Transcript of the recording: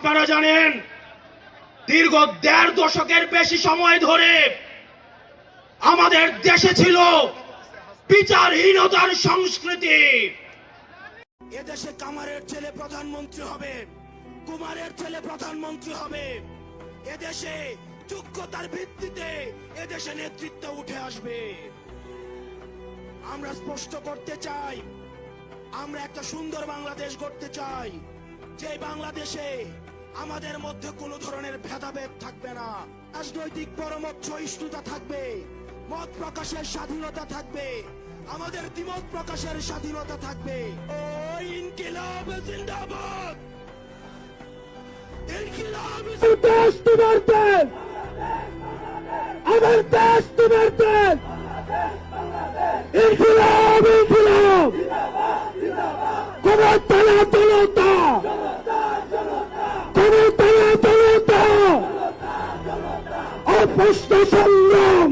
আপনারা জানেন দীর্ঘ ১.৫ দশকের বেশি সময় ধরে আমাদের দেশে ছিল বিচারহীনতার সংস্কৃতি। এদেশে কামারের ছেলে প্রধানমন্ত্রী হবে, কুমারের ছেলে প্রধানমন্ত্রী হবে। এদেশে যোগ্যতার ভিত্তিতে এদেশে নেতৃত্ব উঠে আসবে। আমরা স্পষ্ট করতে চাই, আমরা একটা সুন্দর বাংলাদেশ গড়তে চাই, যে বাংলাদেশে আমাদের মধ্যে কোনো ধরনের ভেদাভেদ থাকবে না, রাজনৈতিক পরমত সহিষ্ণুতা থাকবে, মত প্রকাশের স্বাধীনতা থাকবে, আমাদের দ্বিমত প্রকাশের স্বাধীনতা থাকবে। ও ইনকিলাব জিন্দাবাদ, ইনকিলাব দেশ তোমার দেশ, আমার দেশ তোমার দেশ, ইনকিলাব ইনকিলাব, ক্ষমতালা জনতা, ক্ষমতালা জনতা, অপষ্ট সংগ্রাম,